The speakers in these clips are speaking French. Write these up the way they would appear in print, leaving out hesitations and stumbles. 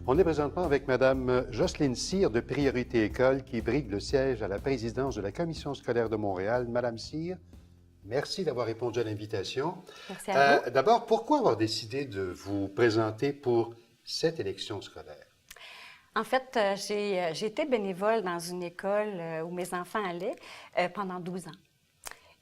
On est présentement avec Mme Jocelyne Cyr de Priorité École qui brigue le siège à la présidence de la Commission scolaire de Montréal. Madame Cyr, merci d'avoir répondu à l'invitation. Merci à vous. D'abord, pourquoi avoir décidé de vous présenter pour cette élection scolaire? En fait, j'ai été bénévole dans une école où mes enfants allaient pendant 12 ans.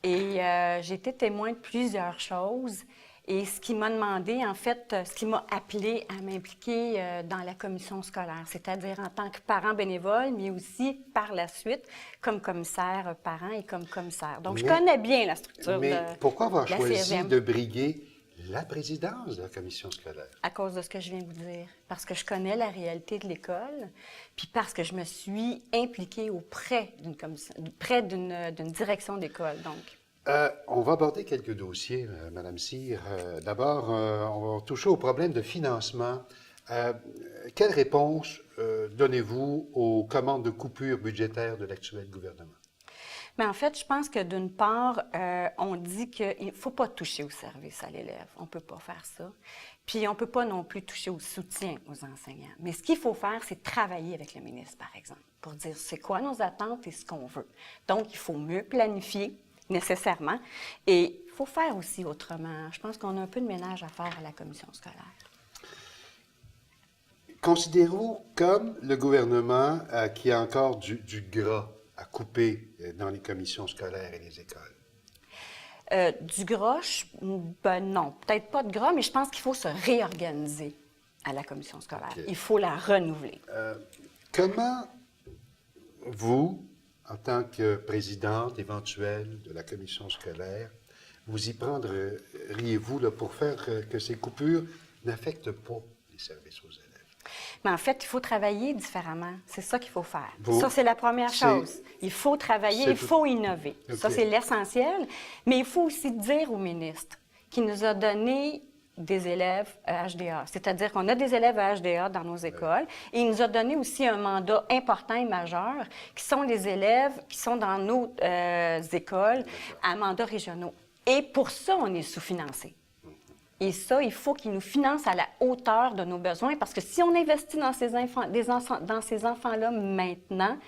Et j'ai été témoin de plusieurs choses. Et ce qui m'a demandé, en fait, ce qui m'a appelé à m'impliquer dans la commission scolaire, c'est-à-dire en tant que parent bénévole, mais aussi par la suite comme commissaire parent et comme commissaire. Donc, je connais bien la structure de pourquoi avoir la choisi CSM. de briguer la présidence de la commission scolaire? À cause de ce que je viens de vous dire. Parce que je connais la réalité de l'école, puis parce que je me suis impliquée auprès d'une direction d'école, donc. On va aborder quelques dossiers, Madame Cyr. D'abord, on va toucher au problème de financement. Quelle réponse donnez-vous aux commandes de coupure budgétaire de l'actuel gouvernement? Mais en fait, je pense que d'une part, on dit qu'il ne faut pas toucher au service à l'élève. On ne peut pas faire ça. Puis on ne peut pas non plus toucher au soutien aux enseignants. Mais ce qu'il faut faire, c'est travailler avec le ministre, par exemple, pour dire c'est quoi nos attentes et ce qu'on veut. Donc, il faut mieux planifier, nécessairement. Et il faut faire aussi autrement. Je pense qu'on a un peu de ménage à faire à la commission scolaire. Considérez-vous comme le gouvernement qui a encore du gras à couper dans les commissions scolaires et les écoles? Du gras, ben non, peut-être pas de gras, mais je pense qu'il faut se réorganiser à la commission scolaire. Okay. Il faut la renouveler. Comment vous, en tant que présidente éventuelle de la commission scolaire, vous y prendriez-vous pour faire que ces coupures n'affectent pas les services aux élèves? Mais en fait, il faut travailler différemment. C'est ça qu'il faut faire. Ça, c'est la première chose. Il faut travailler, il faut innover. Okay. Ça, c'est l'essentiel. Mais il faut aussi dire au ministre qu'il nous a donné des élèves à HDA. C'est-à-dire qu'on a des élèves à HDA dans nos écoles et il nous a donné aussi un mandat important et majeur qui sont les élèves qui sont dans nos écoles à mandats régionaux. Et pour ça, on est sous-financé. Et ça, il faut qu'ils nous financent à la hauteur de nos besoins parce que si on investit dans ces enfants-là maintenant,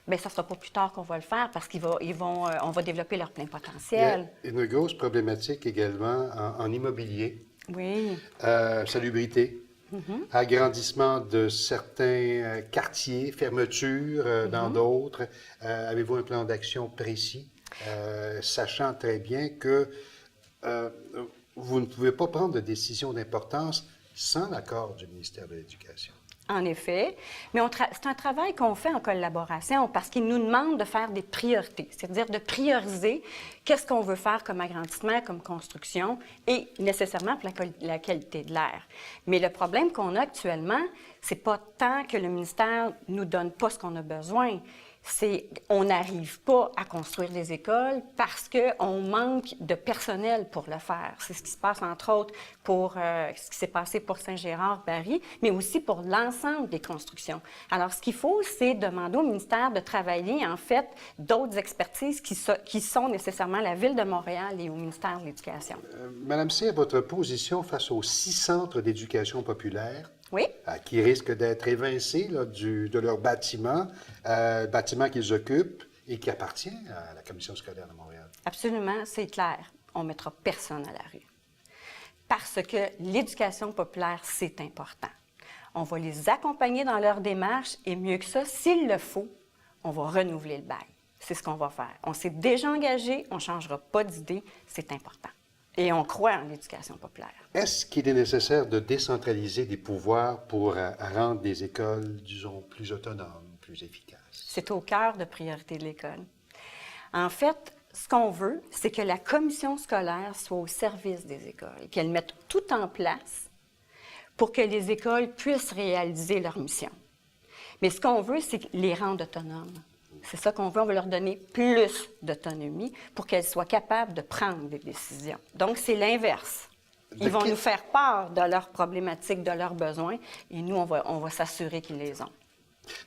bien, ça ne sera pas plus tard qu'on va le faire parce on va développer leur plein potentiel. Il y a une grosse problématique également en immobilier. Oui. Salubrité, agrandissement de certains quartiers, fermeture dans d'autres. Avez-vous un plan d'action précis, sachant très bien que vous ne pouvez pas prendre de décision d'importance sans l'accord du ministère de l'Éducation? En effet, mais c'est un travail qu'on fait en collaboration parce qu'ils nous demandent de faire des priorités, c'est-à-dire de prioriser qu'est-ce qu'on veut faire comme agrandissement, comme construction et nécessairement pour la qualité de l'air. Mais le problème qu'on a actuellement, c'est pas tant que le ministère nous donne pas ce qu'on a besoin, c'est on n'arrive pas à construire des écoles parce qu'on manque de personnel pour le faire. C'est ce qui se passe, entre autres, pour ce qui s'est passé pour Saint-Gérard-Barry, mais aussi pour l'ensemble des constructions. Alors, ce qu'il faut, c'est demander au ministère de travailler, en fait, d'autres expertises qui sont nécessairement la Ville de Montréal et au ministère de l'Éducation. Madame Cyr, votre position face aux 6 centres d'éducation populaire, oui. Qui risquent d'être évincés là, de leur bâtiment, bâtiment qu'ils occupent et qui appartient à la Commission scolaire de Montréal. Absolument, c'est clair. On ne mettra personne à la rue. Parce que l'éducation populaire, c'est important. On va les accompagner dans leur démarche et mieux que ça, s'il le faut, on va renouveler le bail. C'est ce qu'on va faire. On s'est déjà engagé, on ne changera pas d'idée, c'est important. Et on croit en l'éducation populaire. Est-ce qu'il est nécessaire de décentraliser des pouvoirs pour rendre des écoles, disons, plus autonomes, plus efficaces? C'est au cœur de priorité de l'école. En fait, ce qu'on veut, c'est que la commission scolaire soit au service des écoles, qu'elle mette tout en place pour que les écoles puissent réaliser leur mission. Mais ce qu'on veut, c'est les rendre autonomes. C'est ça qu'on veut, on veut leur donner plus d'autonomie pour qu'elles soient capables de prendre des décisions. Donc, c'est l'inverse. Ils vont nous faire part de leurs problématiques, de leurs besoins, et nous, on va s'assurer qu'ils les ont.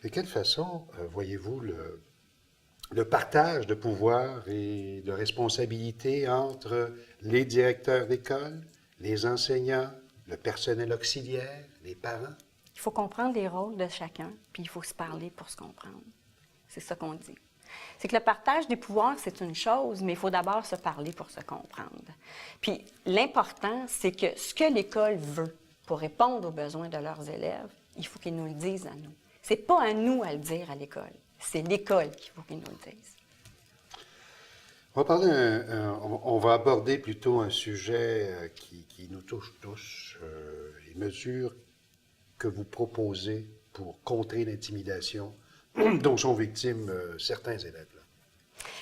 De quelle façon voyez-vous le partage de pouvoir et de responsabilité entre les directeurs d'école, les enseignants, le personnel auxiliaire, les parents? Il faut comprendre les rôles de chacun, puis il faut se parler pour se comprendre. C'est ça qu'on dit. C'est que le partage des pouvoirs, c'est une chose, mais il faut d'abord se parler pour se comprendre. Puis l'important, c'est que ce que l'école veut pour répondre aux besoins de leurs élèves, il faut qu'ils nous le disent à nous. C'est pas à nous à le dire à l'école. C'est l'école qu'il faut qu'ils nous le disent. On va aborder plutôt un sujet qui nous touche tous, les mesures que vous proposez pour contrer l'intimidation dont sont victimes certains élèves.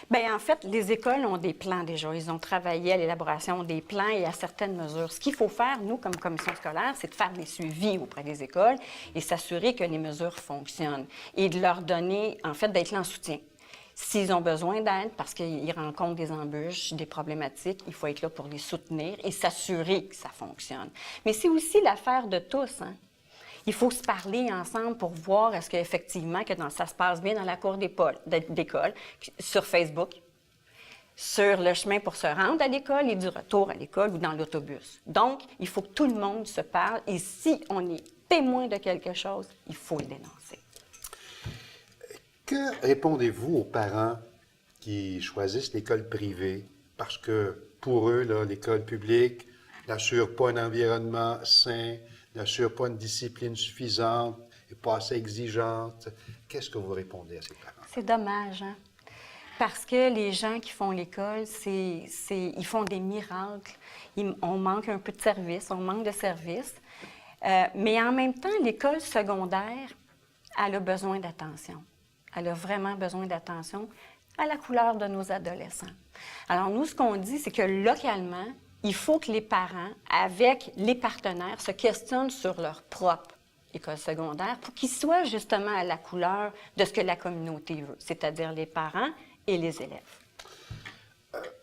Bien, en fait, les écoles ont des plans déjà. Ils ont travaillé à l'élaboration des plans et à certaines mesures. Ce qu'il faut faire, nous, comme commission scolaire, c'est de faire des suivis auprès des écoles et s'assurer que les mesures fonctionnent et de leur donner, en fait, d'être là en soutien. S'ils ont besoin d'aide parce qu'ils rencontrent des embûches, des problématiques, il faut être là pour les soutenir et s'assurer que ça fonctionne. Mais c'est aussi l'affaire de tous, hein? Il faut se parler ensemble pour voir est-ce qu'effectivement que ça se passe bien dans la cour d'école, sur Facebook, sur le chemin pour se rendre à l'école et du retour à l'école ou dans l'autobus. Donc, il faut que tout le monde se parle et si on est témoin de quelque chose, il faut le dénoncer. Que répondez-vous aux parents qui choisissent l'école privée parce que pour eux, là, l'école publique n'assure pas un environnement sain, n'assure pas une discipline suffisante, n'est pas assez exigeante? Qu'est-ce que vous répondez à ces parents? C'est dommage, hein? Parce que les gens qui font l'école, ils font des miracles. On manque un peu de service, on manque de service. Mais en même temps, l'école secondaire, elle a besoin d'attention. Elle a vraiment besoin d'attention à la couleur de nos adolescents. Alors, nous, ce qu'on dit, c'est que localement, il faut que les parents, avec les partenaires, se questionnent sur leur propre école secondaire pour qu'ils soient justement à la couleur de ce que la communauté veut, c'est-à-dire les parents et les élèves.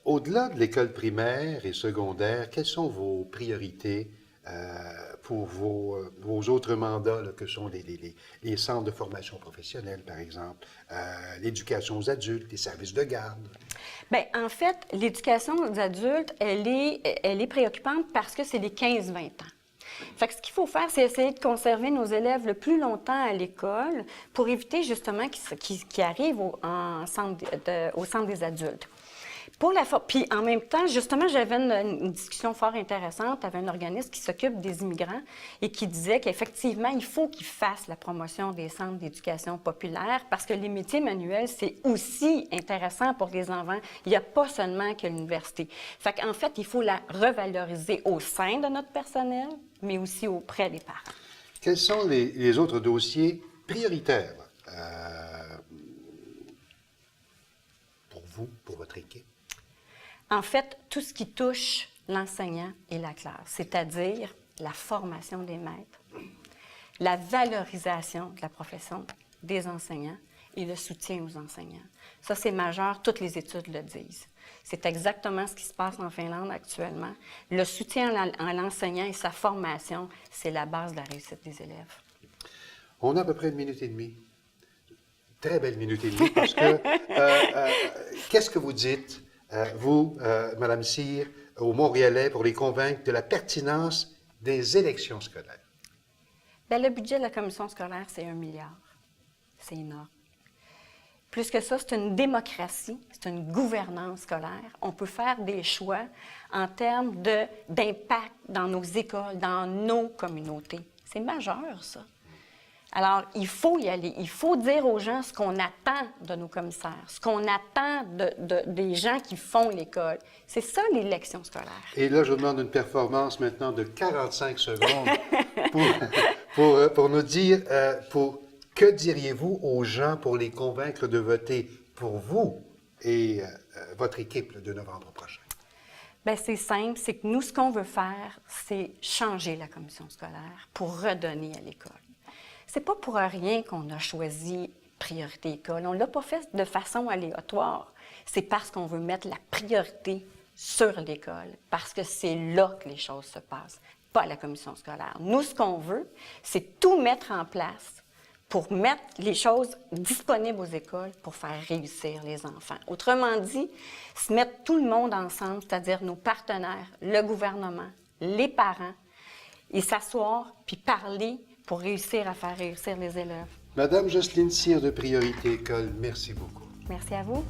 Au-delà de l'école primaire et secondaire, quelles sont vos priorités pour vos autres mandats, là, que sont les centres de formation professionnelle, par exemple, l'éducation aux adultes, les services de garde? Bien, en fait, l'éducation aux adultes, elle est préoccupante parce que c'est les 15-20 ans. Fait que ce qu'il faut faire, c'est essayer de conserver nos élèves le plus longtemps à l'école pour éviter justement qu'ils arrivent au centre des adultes. Puis en même temps, justement, j'avais une discussion fort intéressante avec un organisme qui s'occupe des immigrants et qui disait qu'effectivement, il faut qu'ils fassent la promotion des centres d'éducation populaire parce que les métiers manuels, c'est aussi intéressant pour les enfants. Il n'y a pas seulement que l'université. Fait qu'en fait, il faut la revaloriser au sein de notre personnel, mais aussi auprès des parents. Quels sont les autres dossiers prioritaires pour vous, pour votre équipe? En fait, tout ce qui touche l'enseignant et la classe, c'est-à-dire la formation des maîtres, la valorisation de la profession des enseignants et le soutien aux enseignants. Ça, c'est majeur, toutes les études le disent. C'est exactement ce qui se passe en Finlande actuellement. Le soutien à l'enseignant et sa formation, c'est la base de la réussite des élèves. On a à peu près 1 minute et demie. Très belle minute et demie, parce que qu'est-ce que vous dites, vous, Mme Cyr, aux Montréalais, pour les convaincre de la pertinence des élections scolaires? Bien, le budget de la commission scolaire, c'est 1 milliard. C'est énorme. Plus que ça, c'est une démocratie, c'est une gouvernance scolaire. On peut faire des choix en termes d'impact dans nos écoles, dans nos communautés. C'est majeur, ça. Alors, il faut y aller. Il faut dire aux gens ce qu'on attend de nos commissaires, ce qu'on attend des gens qui font l'école. C'est ça, l'élection scolaire. Et là, je vous demande une performance maintenant de 45 secondes pour nous dire, que diriez-vous aux gens pour les convaincre de voter pour vous et votre équipe de novembre prochain? Bien, c'est simple, c'est que nous, ce qu'on veut faire, c'est changer la commission scolaire pour redonner à l'école. C'est pas pour rien qu'on a choisi priorité école. On ne l'a pas fait de façon aléatoire. C'est parce qu'on veut mettre la priorité sur l'école, parce que c'est là que les choses se passent, pas à la commission scolaire. Nous, ce qu'on veut, c'est tout mettre en place pour mettre les choses disponibles aux écoles pour faire réussir les enfants. Autrement dit, se mettre tout le monde ensemble, c'est-à-dire nos partenaires, le gouvernement, les parents, et s'asseoir puis parler pour réussir à faire réussir les élèves. Madame Jocelyne Cyr de Priorité École, merci beaucoup. Merci à vous.